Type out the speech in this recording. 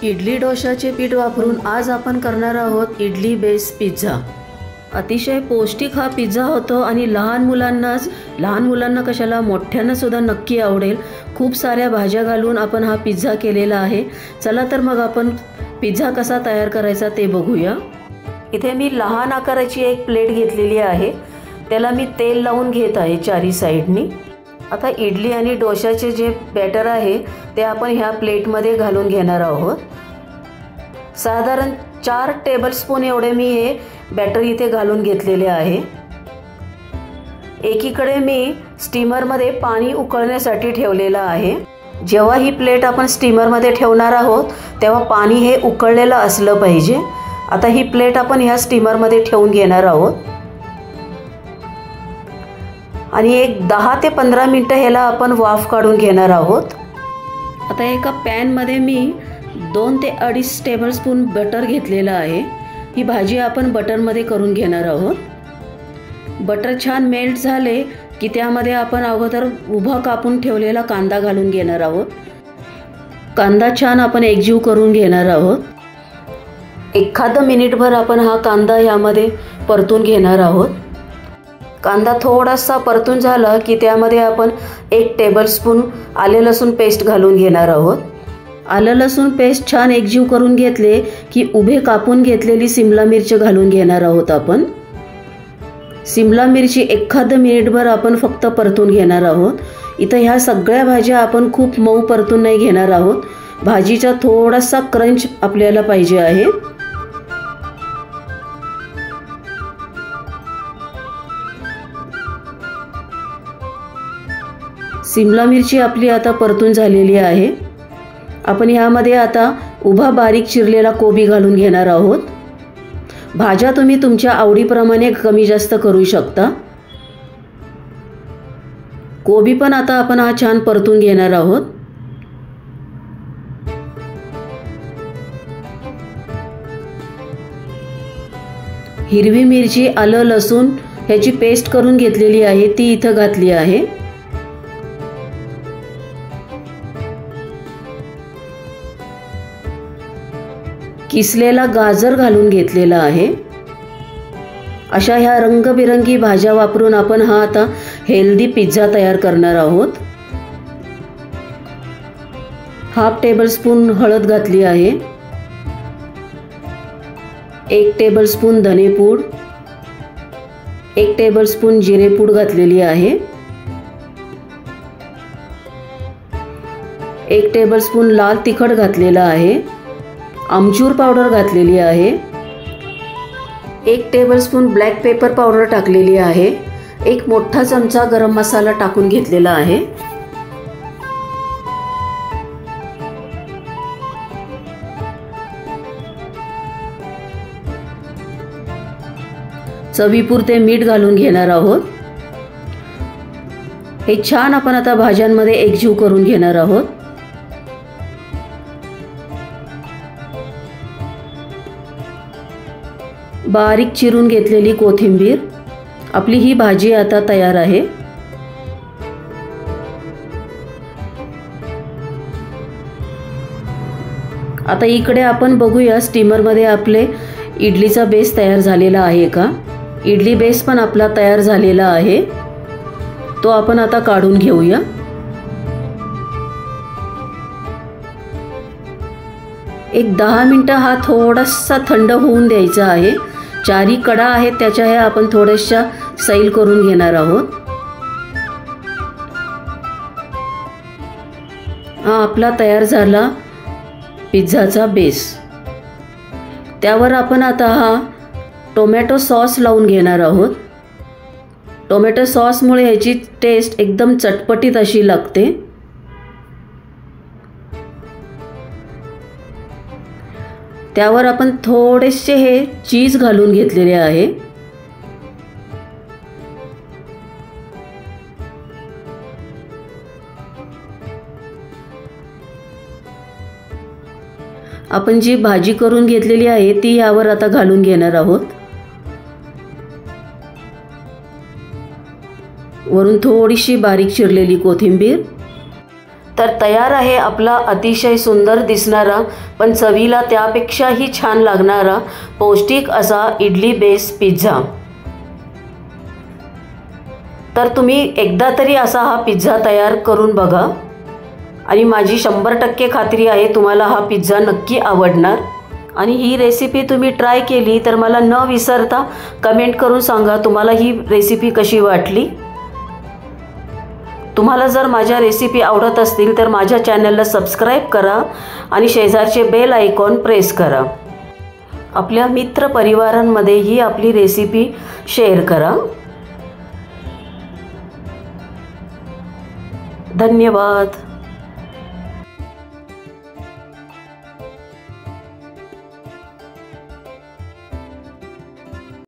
इडली डोशाचे पीठ वापरून आज आपण करणार आहोत इडली बेस पिझ्झा। अतिशय पौष्टिक हा पिझ्झा होतो आणि लहान मुलांना कशाला मोठ्यांना सुद्धा नक्की आवडेल। खूप साऱ्या भाज्या घालून आपण हा पिझ्झा केलेला आहे। चला तर मग आपण पिझ्झा कसा तयार करायचा ते बघूया। इथे मी लहान आकाराची एक प्लेट घेतलेली आहे, त्याला मी तेल लावून घेत आहे चारी साइडनी। आता इडली आणि डोशाचे जे बॅटर आहे ते आपण ह्या प्लेटमध्ये घालून घेणार आहोत। साधारण 4 टेबलस्पून एवढे मी हे बॅटर इथे घालून घेतलेले आहे। एकीकडे मी स्टीमरमध्ये पाणी उकळण्यासाठी ठेवलेलं आहे। जेव्हा ही प्लेट आपण स्टीमरमध्ये ठेवणार आहोत तेव्हा पाणी हे उकळलेलं असलं पाहिजे। आता ही प्लेट आपण ह्या स्टीमरमध्ये ठेवून घेणार आहोत आणि एक 10 ते 15 मिनिटं ह्याला आपण वाफ काढून घेणार आहोत। आता एका पॅनमध्ये मी 2 ते 2.5 टेबलस्पून बटर घेतलेलं आहे। ही भाजी आपण बटरमध्ये करून घेणार आहोत। बटर छान मेल्ट झाले की त्यामध्ये आपण अगोदर उभा कापून ठेवलेला कांदा घालून घेणार आहोत। कांदा छान आपण एकजीव करून घेणार आहोत। एखाद मिनिटभर आपण हा कांदा यामध्ये परतून घेणार आहोत। कांदा थोडासा परतून झाला की त्यामध्ये आपण 1 टेबलस्पून आले लसूण पेस्ट घालून घेणार आहोत। आलं लसूण पेस्ट छान एकजीव करून घेतले की उभे कापून घेतलेली सिमला मिरची घालून घेणार आहोत आपण। सिमला मिरची एखाद मिनिटभर आपण फक्त परतून घेणार आहोत। इथं ह्या सगळ्या भाज्या आपण खूप मऊ परतून नाही घेणार आहोत। भाजीचा थोडासा क्रंच आपल्याला पाहिजे आहे। सिमला मिरची आपली आता परतून झालेली आहे। आपण यामध्ये आता उभा बारीक चिरलेला कोबी घालून घेणार आहोत। भाज्या तुम्ही तुमच्या आवडीप्रमाणे कमी जास्त करू शकता। कोबी पण आता आपण हा छान परतून घेणार आहोत। हिरवी मिरची, आलं लसूण ह्याची पेस्ट करून घेतलेली आहे ती इथं घातली आहे। किसलेला गाजर घालून घेतलेला आहे। अशा ह्या रंगबिरंगी भाज्या वापरून आपण हा आता हेल्दी पिझ्झा तयार करणार आहोत। 1/2 टेबलस्पून हळद घातली आहे। 1 टेबलस्पून धनेपूड, 1 टेबलस्पून जिरेपूड घातलेली आहे। 1 टेबलस्पून लाल तिखट घातलेला आहे। आमचूर पावडर घातलेली आहे। 1 टेबलस्पून ब्लॅक पेपर पावडर टाकलेली आहे। 1 मोठा चमचा गरम मसाला टाकून घेतलेला आहे। चवीपुरते मीठ घालून घेणार आहोत। हे छान आपण आता भाज्यांमध्ये एकजीव करून घेणार आहोत। बारीक चिरून घेतलेली कोथिंबीर, आपली ही भाजी आता तयार आहे। आता इकडे आपण बघूया स्टीमरमध्ये आपले इडलीचा बेस तयार झालेला आहे का। इडली बेस पण आपला तयार झालेला आहे, तो आपण आता काढून घेऊया। एक 10 मिनिटं हा थोडासा थंड होऊन द्यायचा आहे। चारी कडा आहेत त्याच्या हे आपण थोड्याशा सैल करून घेणार आहोत। हा आपला तयार झाला पिझ्झाचा बेस। त्यावर आपण आता हा टोमॅटो सॉस लावून घेणार आहोत। टोमॅटो सॉसमुळे ह्याची टेस्ट एकदम चटपटीत अशी लागते। त्यावर आपण थोडेसे हे चीज घालून घेतलेले आहे। आपण जी भाजी करून घेतलेली आहे ती यावर आता घालून घेणार आहोत। वरून थोडीशी बारीक चिरलेली कोथिंबीर, तर तयार आहे आपला अतिशय सुंदर दिसणारा पण चवीला त्यापेक्षाही छान लागणारा पौष्टिक असा इडली बेस पिझ्झा। तर तुम्ही एकदा तरी असा हा पिझ्झा तयार करून बघा आणि माझी 100% खात्री आहे तुम्हाला हा पिझ्झा नक्की आवडणार। आणि ही रेसिपी तुम्ही ट्राय केली तर मला न विसरता कमेंट करून सांगा तुम्हाला ही रेसिपी कशी वाटली। तुम्हाला जर माझ्या रेसिपी आवडत असतील तर माझ्या चॅनलला सबस्क्राईब करा आणि शेजारचे बेल आयकॉन प्रेस करा। आपल्या मित्र परिवारांमध्ये ही आपली रेसिपी शेअर करा। धन्यवाद।